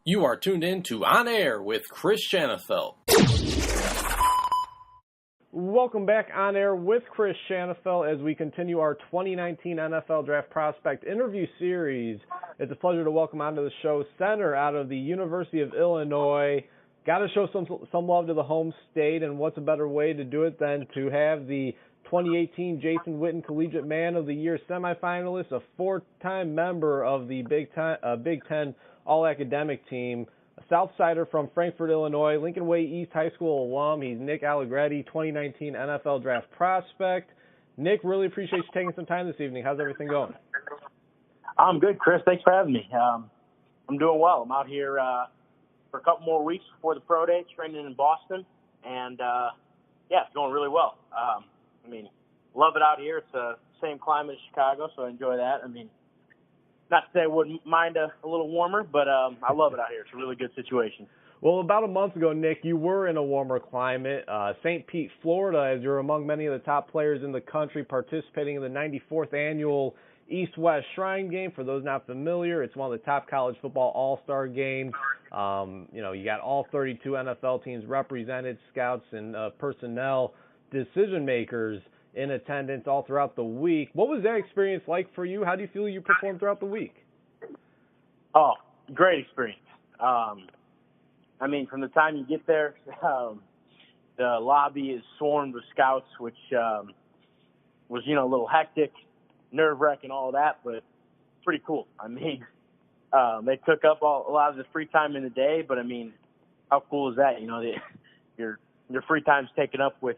You are tuned in to On Air with Chris Shanafelt. Welcome back on air with Chris Shanafelt as we continue our 2019 NFL Draft Prospect interview series. It's a pleasure to welcome onto the show center out of the University of Illinois. Got to show some love to the home state, and what's a better way to do it than to have the 2018 Jason Witten Collegiate Man of the Year semifinalist, a four-time member of the Big Ten All-Academic Team, a Southsider from Frankfort, Illinois, Lincoln Way East High School alum. He's Nick Allegretti, 2019 NFL Draft Prospect. Nick, really appreciate you taking some time this evening. How's everything going? I'm good, Chris. Thanks for having me. I'm doing well. I'm out here for a couple more weeks before the pro day, training in Boston, and it's going really well. Love it out here. It's the same climate as Chicago, so I enjoy that. Not to say I wouldn't mind a little warmer, but I love it out here. It's a really good situation. Well, about a month ago, Nick, you were in a warmer climate, St. Pete, Florida, as you're among many of the top players in the country participating in the 94th annual East-West Shrine Game. For those not familiar, it's one of the top college football all-star games. You got all 32 NFL teams represented, scouts and personnel, decision makers in attendance all throughout the week. What was that experience like for you? How do you feel you performed throughout the week? Oh, great experience. From the time you get there, the lobby is swarmed with scouts, which was, a little hectic, nerve-wracking, all that, but pretty cool. They took up a lot of the free time in the day, but how cool is that? Your free time's taken up with,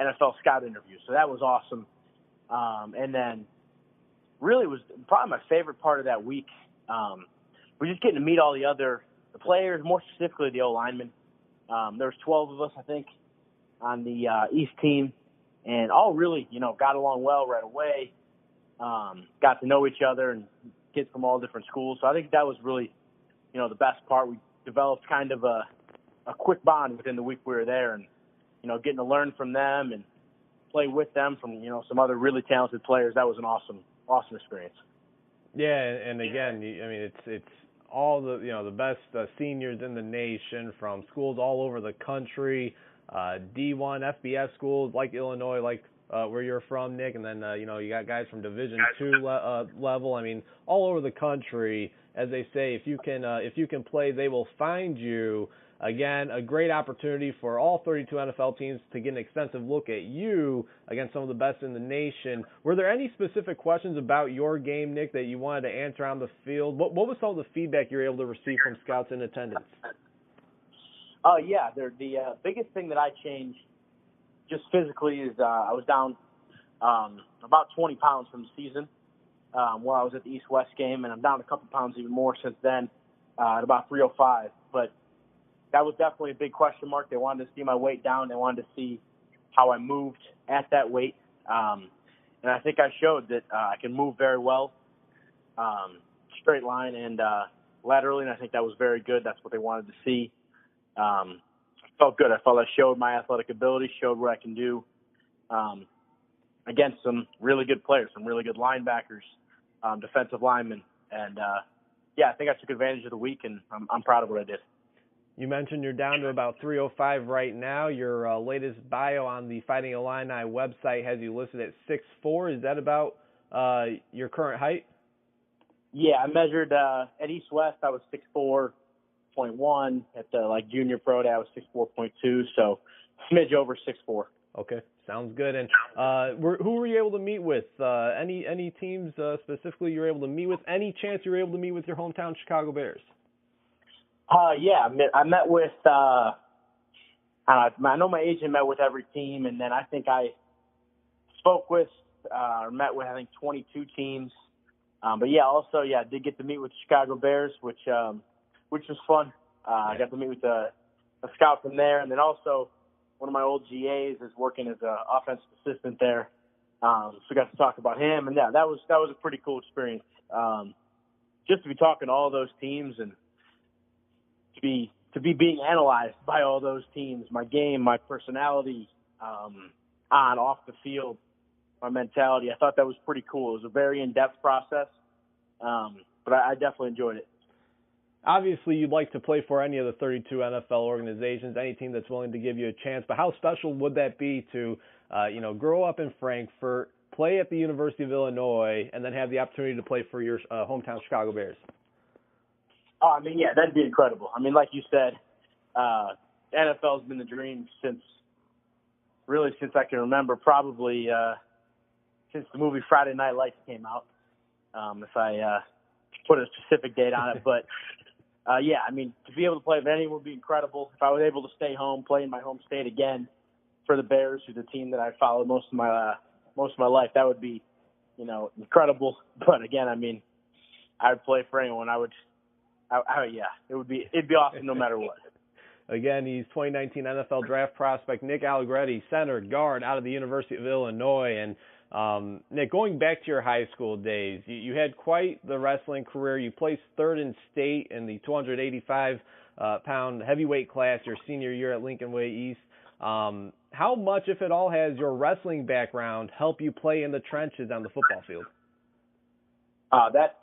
NFL scout interviews. So that was awesome. And then really was probably my favorite part of that week. We're just getting to meet all the players, more specifically the O-linemen. There was 12 of us, I think, on the East team, and all really, got along well right away. Got to know each other and kids from all different schools. So I think that was really, the best part. We developed kind of a quick bond within the week we were there, and, getting to learn from them and play with them from, some other really talented players. That was an awesome experience. Yeah, and again, it's all the best seniors in the nation from schools all over the country, D1, FBS schools like Illinois, like where you're from, Nick, and then you got guys from Division II level. All over the country. As they say, if you can play, they will find you. Again, a great opportunity for all 32 NFL teams to get an extensive look at you against some of the best in the nation. Were there any specific questions about your game, Nick, that you wanted to answer on the field? What was some of the feedback you were able to receive from scouts in attendance? The biggest thing that I changed just physically is I was down about 20 pounds from the season while I was at the East-West game, and I'm down a couple pounds even more since then at about 305. But that was definitely a big question mark. They wanted to see my weight down. They wanted to see how I moved at that weight. And I think I showed that I can move very well, straight line and laterally, and I think that was very good. That's what they wanted to see. I felt good. I felt I showed my athletic ability, showed what I can do against some really good players, some really good linebackers, defensive linemen. And, I think I took advantage of the week, and I'm proud of what I did. You mentioned you're down to about 305 right now. Your latest bio on the Fighting Illini website has you listed at 6'4". Is that about your current height? Yeah, I measured at East-West. I was 6'4.1. At the junior pro day, I was 6'4.2. So smidge over 6'4". Okay, sounds good. And who were you able to meet with? Any teams specifically you were able to meet with? Any chance you were able to meet with your hometown Chicago Bears? I met with, I know my agent met with every team, and then I think I spoke with, or met with, 22 teams. I did get to meet with the Chicago Bears, which was fun. I got to meet with a scout from there, and then also one of my old GAs is working as an offensive assistant there. So we got to talk about him, and that was a pretty cool experience. Just to be talking to all those teams and to be being analyzed by all those teams, my game, my personality, on, off the field, my mentality. I thought that was pretty cool. It was a very in-depth process, but I definitely enjoyed it. Obviously, you'd like to play for any of the 32 NFL organizations, any team that's willing to give you a chance. But how special would that be to, grow up in Frankfort, play at the University of Illinois, and then have the opportunity to play for your hometown Chicago Bears? Oh, I mean, yeah, that'd be incredible. I mean, like you said, NFL's been the dream since I can remember, probably since the movie Friday Night Lights came out, if I put a specific date on it. But, yeah, I mean, to be able to play with anyone would be incredible. If I was able to stay home, play in my home state again for the Bears, who's a team that I followed most of my life, that would be, incredible. But, again, I mean, I would play for anyone. It'd be awesome no matter what. Again, he's 2019 NFL draft prospect Nick Allegretti, center guard out of the University of Illinois. And Nick, going back to your high school days, you had quite the wrestling career. You placed third in state in the 285-pound heavyweight class your senior year at Lincoln Way East. How much, if at all, has your wrestling background helped you play in the trenches on the football field? That's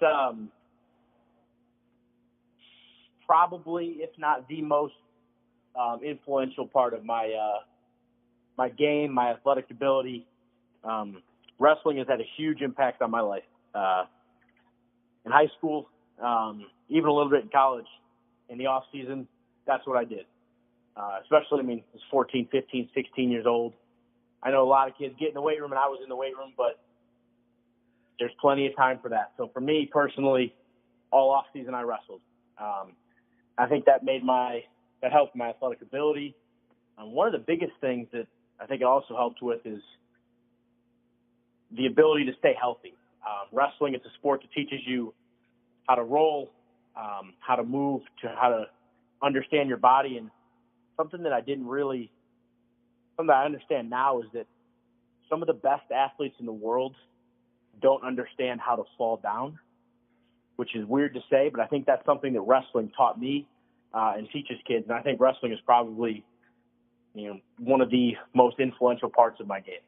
probably, if not the most influential part of my game, my athletic ability. Wrestling has had a huge impact on my life. In high school, even a little bit in college, in the off season, that's what I did. Especially, I was 14, 15, 16 years old. I know a lot of kids get in the weight room, and I was in the weight room, but there's plenty of time for that. So for me personally, all off season I wrestled. I think that helped my athletic ability. One of the biggest things that I think it also helped with is the ability to stay healthy. Wrestling is a sport that teaches you how to roll, how to move, how to understand your body. And something that I understand now is that some of the best athletes in the world don't understand how to fall down, which is weird to say, but I think that's something that wrestling taught me and teaches kids. And I think wrestling is probably, one of the most influential parts of my game.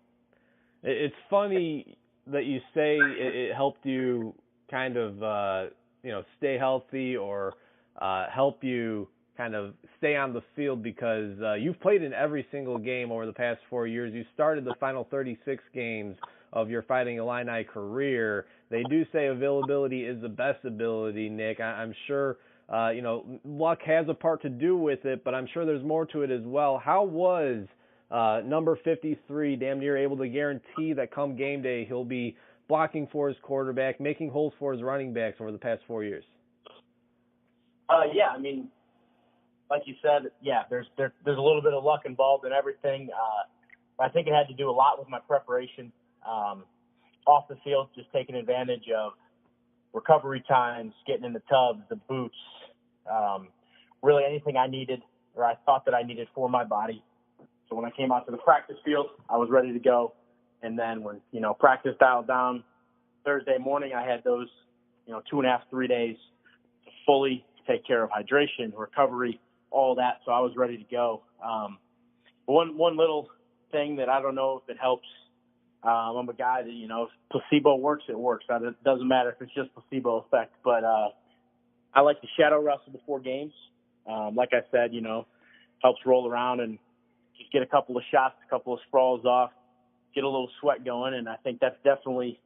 It's funny that you say it helped you kind of, stay healthy or help you kind of stay on the field because you've played in every single game over the past 4 years. You started the final 36 games of your Fighting Illini career. They do say availability is the best ability, Nick. I'm sure, luck has a part to do with it, but I'm sure there's more to it as well. How was number 53 damn near able to guarantee that come game day he'll be blocking for his quarterback, making holes for his running backs over the past 4 years? Yeah, like you said, yeah, there's a little bit of luck involved in everything. I think it had to do a lot with my preparation. Off the field, just taking advantage of recovery times, getting in the tubs, the boots, really anything I needed or I thought that I needed for my body. So when I came out to the practice field, I was ready to go. And then when, practice dialed down Thursday morning, I had those, 2.5, 3 days to fully take care of hydration, recovery, all that. So I was ready to go. One little thing that I don't know if it helps. I'm a guy that, if placebo works, it works. It doesn't matter if it's just placebo effect. But I like to shadow wrestle before games. Like I said, helps roll around and just get a couple of shots, a couple of sprawls off, get a little sweat going. And I think that's definitely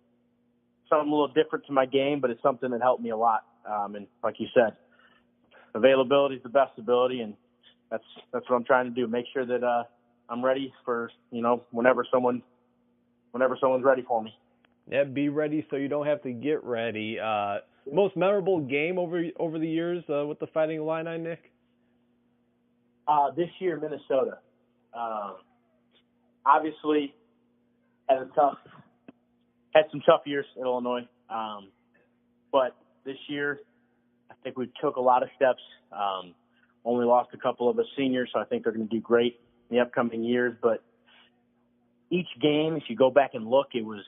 something a little different to my game, but it's something that helped me a lot. And like you said, availability is the best ability, and that's what I'm trying to do. Make sure that I'm ready for, whenever someone's ready for me. Yeah, be ready so you don't have to get ready. Most memorable game over the years with the Fighting Illini, Nick? This year, Minnesota. Obviously, had some tough years in Illinois. But this year, I think we took a lot of steps. Only lost a couple of us seniors, so I think they're going to do great in the upcoming years. But each game, if you go back and look, it was,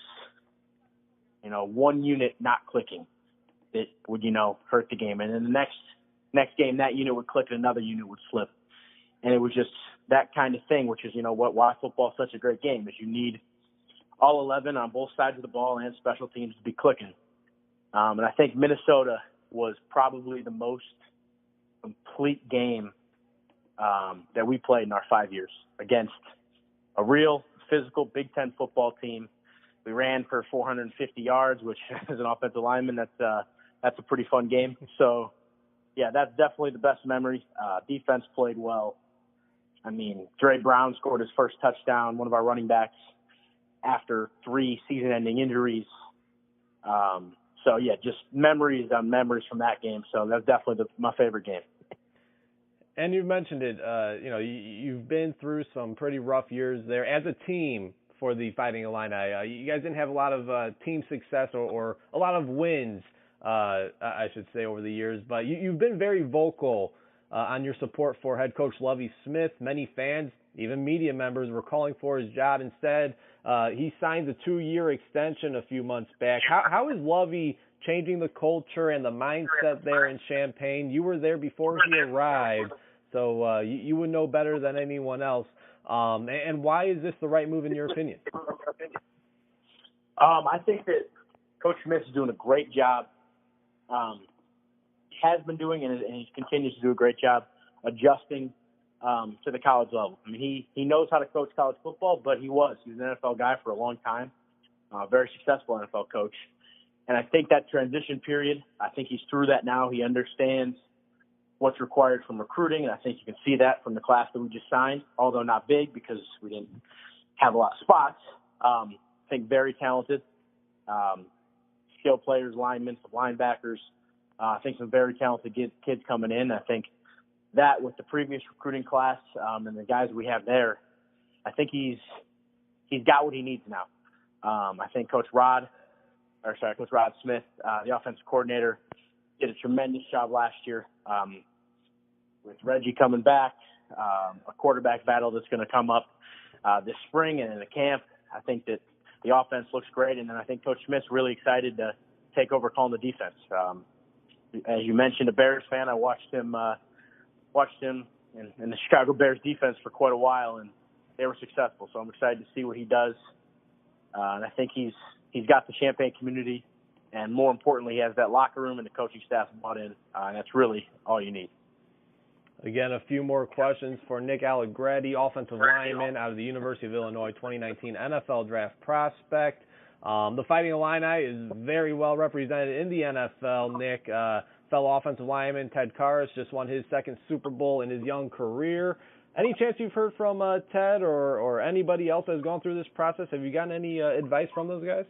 one unit not clicking that would, hurt the game. And then the next game, that unit would click and another unit would slip. And it was just that kind of thing, which is, why football is such a great game, is you need all 11 on both sides of the ball and special teams to be clicking. And I think Minnesota was probably the most complete game that we played in our 5 years against a real physical Big Ten football team. We ran for 450 yards, which as an offensive lineman, that's a pretty fun game. So, yeah, that's definitely the best memory. Defense played well. I mean, Dre Brown scored his first touchdown, one of our running backs, after 3 season-ending injuries. So, yeah, just memories on memories from that game. So that's definitely my favorite game. And you mentioned it, you've been through some pretty rough years there as a team for the Fighting Illini. You guys didn't have a lot of team success or a lot of wins, I should say, over the years. But you've been very vocal on your support for head coach Lovie Smith. Many fans, even media members, were calling for his job. Instead, he signed a 2-year extension a few months back. How is Lovie changing the culture and the mindset there in Champaign? You were there before he arrived, so you would know better than anyone else. And why is this the right move in your opinion? I think that Coach Smith is doing a great job. Has been doing and he continues to do a great job adjusting to the college level. I mean, he knows how to coach college football, but he was an NFL guy for a long time, very successful NFL coach. And I think that transition period, I think he's through that now. He understands what's required from recruiting, and I think you can see that from the class that we just signed, although not big because we didn't have a lot of spots. I think very talented, skilled players, linemen, some linebackers. I think some very talented kids coming in. I think that with the previous recruiting class and the guys we have there, I think he's got what he needs now. I think Coach Rod Smith, the offensive coordinator, did a tremendous job last year with Reggie coming back, a quarterback battle that's going to come up this spring and in the camp. I think that the offense looks great, and then I think Coach Smith's really excited to take over calling the defense. As you mentioned, a Bears fan, I watched him in the Chicago Bears defense for quite a while, and they were successful. So I'm excited to see what he does. And I think he's got the Champaign community, and more importantly, he has that locker room and the coaching staff bought in, and that's really all you need. Again, a few more questions for Nick Allegretti, offensive lineman out of the University of Illinois, 2019 NFL Draft prospect. The Fighting Illini is very well represented in the NFL, Nick. Fellow offensive lineman Ted Karras just won his second Super Bowl in his young career. Any chance you've heard from Ted or anybody else that's gone through this process? Have you gotten any advice from those guys?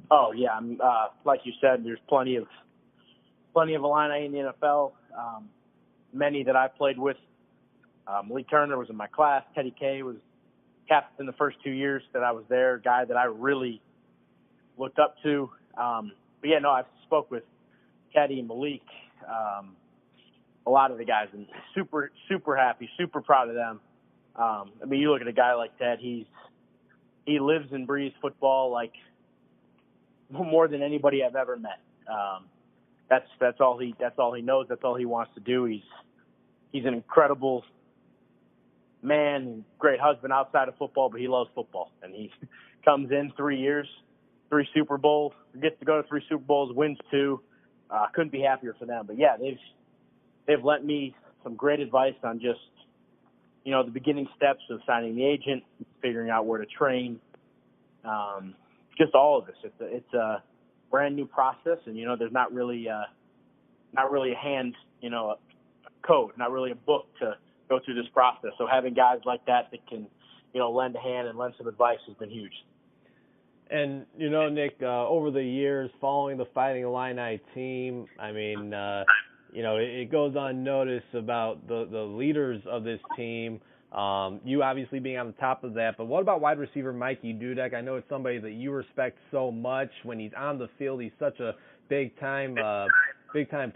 Oh, yeah. Like you said, there's plenty of Illini in the NFL. Many that I played with. Lee Turner was in my class. Teddy K was captain the first 2 years that I was there, a guy that I really looked up to. But, yeah, no, I spoke with Teddy and Malik, a lot of the guys, and super, super happy, super proud of them. I mean, you look at a guy like Ted, he lives and breathes football like more than anybody I've ever met. That's all he knows. That's all he wants to do. He's an incredible man, great husband outside of football, but he loves football. And he comes in 3 years, 3 Super Bowls, gets to go to 3 Super Bowls, wins 2. Couldn't be happier for them. But yeah, they've lent me some great advice on just, the beginning steps of signing the agent, figuring out where to train, just all of this. It's a brand new process, and there's not really a hand, a code, not really a book to go through this process. So having guys like that can, lend a hand and lend some advice has been huge. And, Nick, over the years, following the Fighting Illini team, I mean, it goes unnoticed about the leaders of this team, you obviously being on the top of that. But what about wide receiver Mikey Dudek? I know it's somebody that you respect so much. When he's on the field, he's such a big-time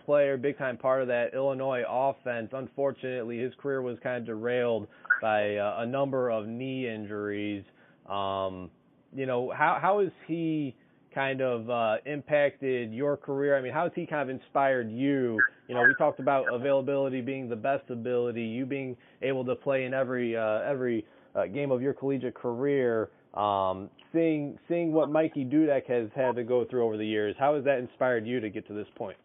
player, big-time part of that Illinois offense. Unfortunately, his career was kind of derailed by a number of knee injuries. How has he kind of impacted your career? I mean, how has he kind of inspired you? We talked about availability being the best ability, you being able to play in every game of your collegiate career. Seeing what Mikey Dudek has had to go through over the years, how has that inspired you to get to this point?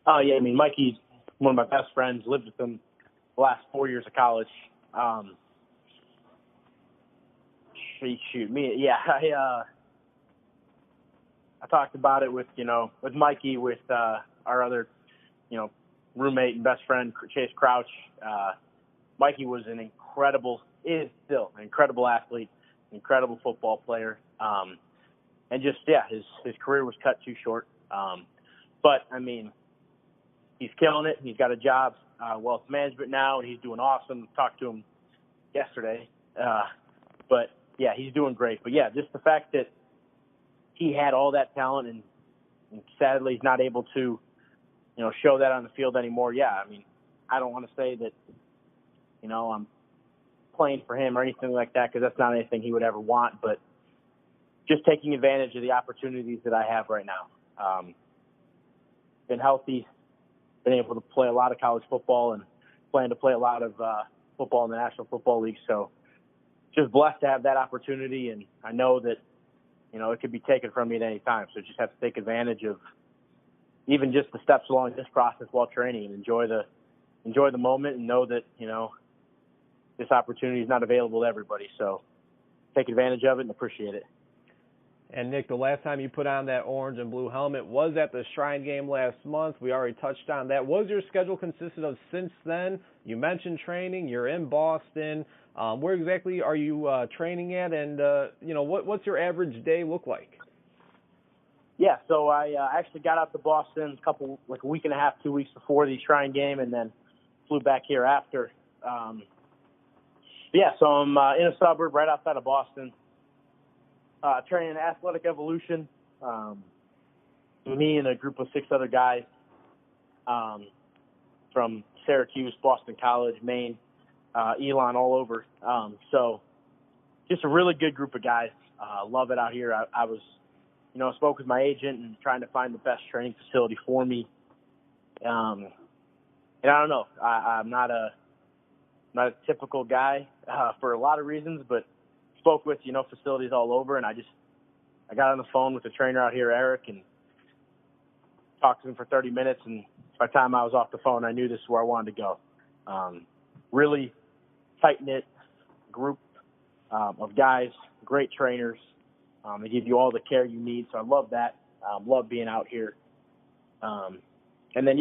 Oh, yeah, I mean, Mikey's one of my best friends, lived with him the last 4 years of college. I talked about it with Mikey, with our other, roommate and best friend, Chase Crouch. Mikey was is still an incredible athlete, an incredible football player. And just, his career was cut too short. But, I mean, he's killing it. He's got a job, wealth management now, and he's doing awesome. Talked to him yesterday. But, yeah, he's doing great. But, yeah, just the fact that he had all that talent and sadly he's not able to, show that on the field anymore. Yeah, I mean, I don't want to say that, I'm playing for him or anything like that because that's not anything he would ever want, but just taking advantage of the opportunities that I have right now. Been healthy, been able to play a lot of college football and plan to play a lot of football in the National Football League. So just blessed to have that opportunity, and I know that, it could be taken from me at any time. So just have to take advantage of even just the steps along this process while training and enjoy the moment and know that, this opportunity is not available to everybody. So take advantage of it and appreciate it. And, Nick, the last time you put on that orange and blue helmet was at the Shrine game last month. We already touched on that. What was your schedule consisted of since then? You mentioned training. You're in Boston. Where exactly are you training at? And, what's your average day look like? Yeah, so I actually got out to Boston a week and a half, 2 weeks before the Shrine game, and then flew back here after. So I'm in a suburb right outside of Boston. Training athletic evolution. Me and a group of 6 other guys from Syracuse, Boston College, Maine, Elon, all over. So just a really good group of guys. Love it out here. I was, spoke with my agent and trying to find the best training facility for me. And I don't know. I'm not a typical guy for a lot of reasons, but spoke with, facilities all over, and I got on the phone with the trainer out here, Eric, and talked to him for 30 minutes, and by the time I was off the phone, I knew this is where I wanted to go. Really tight-knit group of guys, great trainers. They give you all the care you need, so I love that. Love being out here. And then,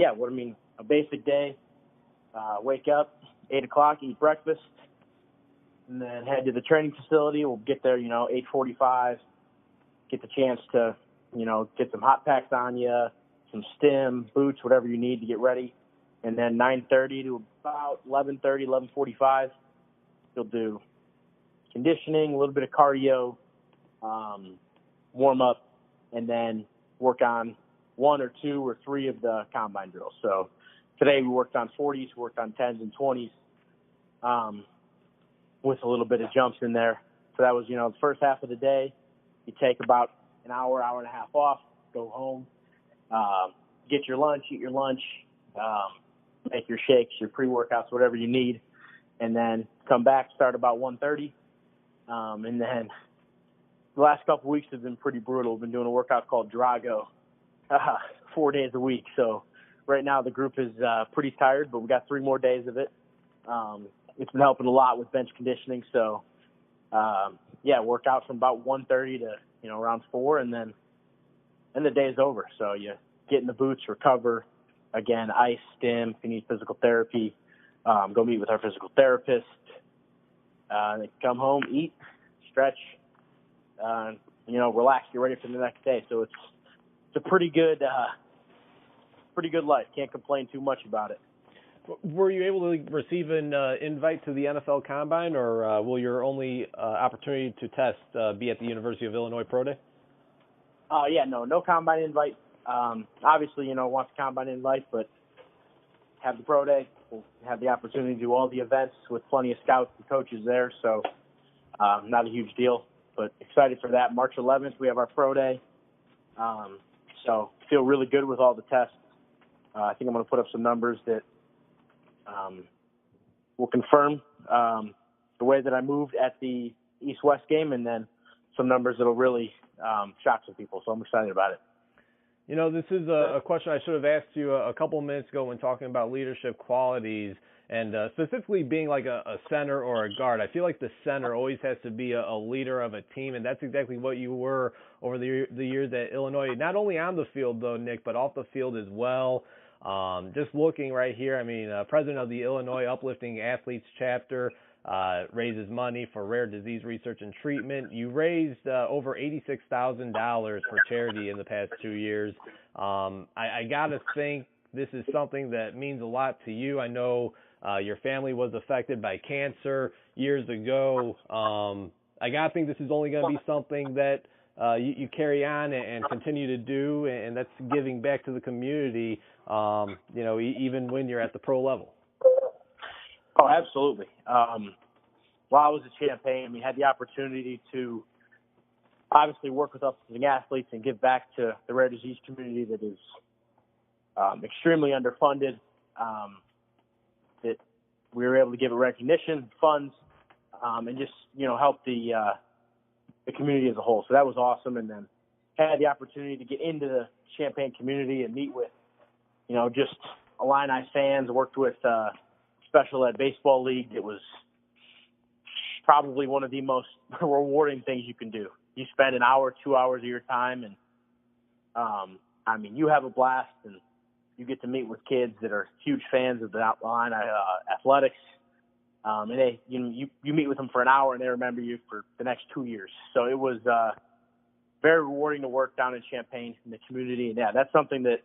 a basic day, wake up, 8 o'clock, eat breakfast, and then head to the training facility. We'll get there, 8:45, get the chance to, get some hot packs on you, some stim, boots, whatever you need to get ready. And then 9:30 to about 11:30, 11:45, you'll do conditioning, a little bit of cardio, warm up, and then work on 1 or 2 or 3 of the combine drills. So today we worked on 40s, we worked on 10s and 20s. With a little bit of jumps in there. So that was, the first half of the day. You take about an hour, hour and a half off, go home, get your lunch, eat your lunch, make your shakes, your pre-workouts, whatever you need, and then come back, start about 1:30. And then the last couple of weeks have been pretty brutal. We've been doing a workout called Drago 4 days a week. So right now the group is pretty tired, but we got 3 more days of it. It's been helping a lot with bench conditioning. So, work out from about 1:30 to, around 4, and then the day's over. So you get in the boots, recover, again, ice, stim, if you need physical therapy, go meet with our physical therapist, come home, eat, stretch, relax, get ready for the next day. So it's a pretty good life. Can't complain too much about it. Were you able to receive an invite to the NFL Combine, or will your only opportunity to test be at the University of Illinois Pro Day? No Combine invite. Obviously, want the Combine invite, but have the Pro Day. We'll have the opportunity to do all the events with plenty of scouts and coaches there, so not a huge deal, but excited for that. March 11th, we have our Pro Day, so feel really good with all the tests. I think I'm going to put up some numbers that will confirm the way that I moved at the East-West game, and then some numbers that will really shock some people. So I'm excited about it. This is a question I should have asked you a couple minutes ago when talking about leadership qualities, and specifically being like a center or a guard. I feel like the center always has to be a leader of a team, and that's exactly what you were over the years at Illinois. Not only on the field, though, Nick, but off the field as well. Just looking right here, president of the Illinois Uplifting Athletes Chapter, raises money for rare disease research and treatment. You raised over $86,000 for charity in the past 2 years. I got to think this is something that means a lot to you. I know your family was affected by cancer years ago. I got to think this is only going to be something that you carry on and continue to do, and that's giving back to the community, even when you're at the pro level. Oh, absolutely. While I was at Champaign, had the opportunity to obviously work with upstanding athletes and give back to the rare disease community that is extremely underfunded, that we were able to give it recognition, funds, and just, help the community as a whole. So that was awesome. And then had the opportunity to get into the Champaign community and meet with, just Illini fans, worked with Special Ed Baseball League. It was probably one of the most rewarding things you can do. You spend an hour, 2 hours of your time, and you have a blast, and you get to meet with kids that are huge fans of the Illini athletics. And you meet with them for an hour, and they remember you for the next 2 years. So it was very rewarding to work down in Champaign in the community. And yeah, that's something that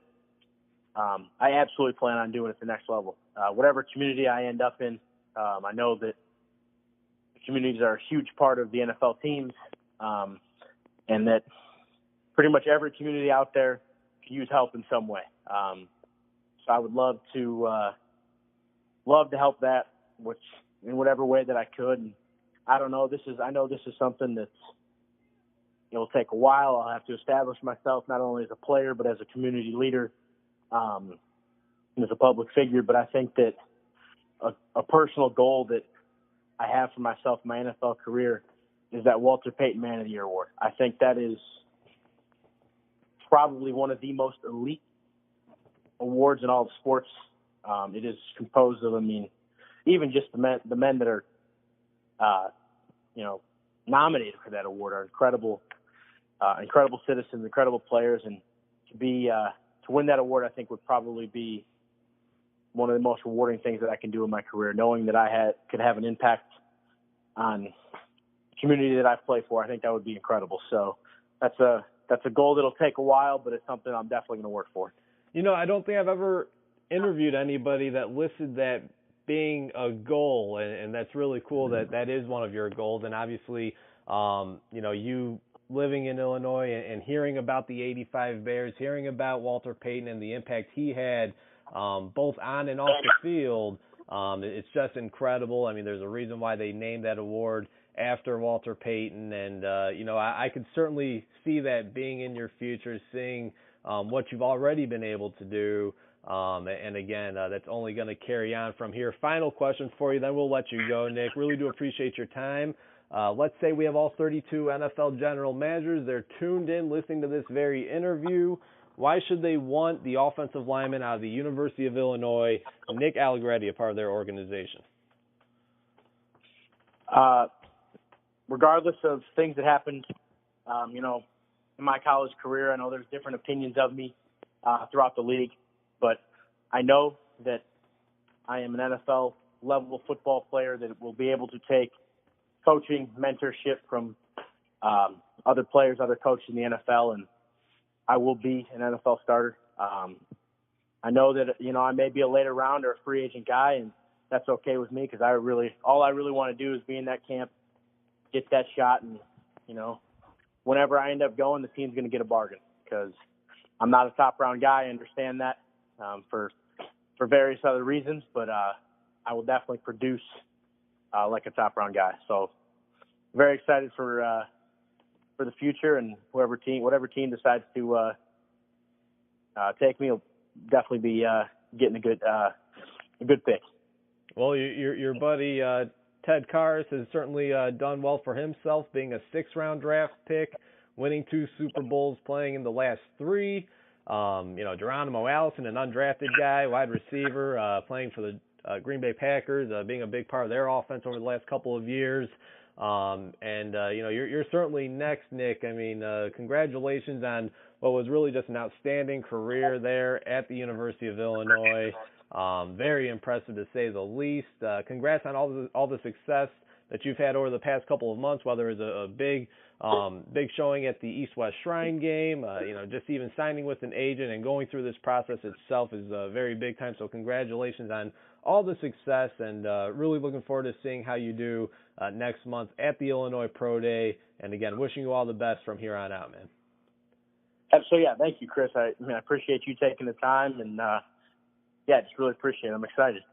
I absolutely plan on doing at the next level. Whatever community I end up in, I know that the communities are a huge part of the NFL teams, and that pretty much every community out there can use help in some way. So I would love to help that, which in whatever way that I could. And I know this is something that's, it'll take a while. I'll have to establish myself not only as a player, but as a community leader, and as a public figure. But I think that a personal goal that I have for myself in my NFL career is that Walter Payton Man of the Year award. I think that is probably one of the most elite awards in all of sports. It is composed of, even just the men that are, nominated for that award are incredible citizens, incredible players, and to win that award, I think would probably be one of the most rewarding things that I can do in my career, knowing that I could have an impact on the community that I play for. I think that would be incredible. So that's a goal that'll take a while, but it's something I'm definitely going to work for. I don't think I've ever interviewed anybody that listed that being a goal, and that's really cool that is one of your goals. And obviously, you living in Illinois and hearing about the '85 Bears, hearing about Walter Payton and the impact he had both on and off the field, it's just incredible. There's a reason why they named that award after Walter Payton, and I could certainly see that being in your future, seeing what you've already been able to do. And again, that's only going to carry on from here. Final question for you, then we'll let you go, Nick. Really do appreciate your time. Let's say we have all 32 NFL general managers. They're tuned in, listening to this very interview. Why should they want the offensive lineman out of the University of Illinois, Nick Allegretti, a part of their organization? Regardless of things that happened, in my college career, I know there's different opinions of me throughout the league, but I know that I am an NFL level football player that will be able to take coaching, mentorship from other players, other coaches in the NFL, and I will be an NFL starter. I know that, I may be a later round or a free agent guy, and that's okay with me because all I really want to do is be in that camp, get that shot, and, whenever I end up going, the team's going to get a bargain because I'm not a top round guy. I understand that for various other reasons, but I will definitely produce like a top round guy. So very excited for the future, and whatever team decides to take me will definitely be getting a good pick. Well, your buddy Ted Karras has certainly done well for himself, being a 6th-round draft pick, winning 2 Super Bowls, playing in the last 3. Geronimo Allison, an undrafted guy, wide receiver, playing for the Green Bay Packers, being a big part of their offense over the last couple of years. You're certainly next, Nick. I mean, congratulations on what was really just an outstanding career there at the University of Illinois. Very impressive to say the least. Congrats on all the success that you've had over the past couple of months, whether it's a big showing at the East-West Shrine game, just even signing with an agent and going through this process itself is very big time. So congratulations on all the success, and really looking forward to seeing how you do next month at the Illinois Pro Day. And again, wishing you all the best from here on out, man. So yeah, thank you, Chris. I appreciate you taking the time, and just really appreciate it. I'm excited.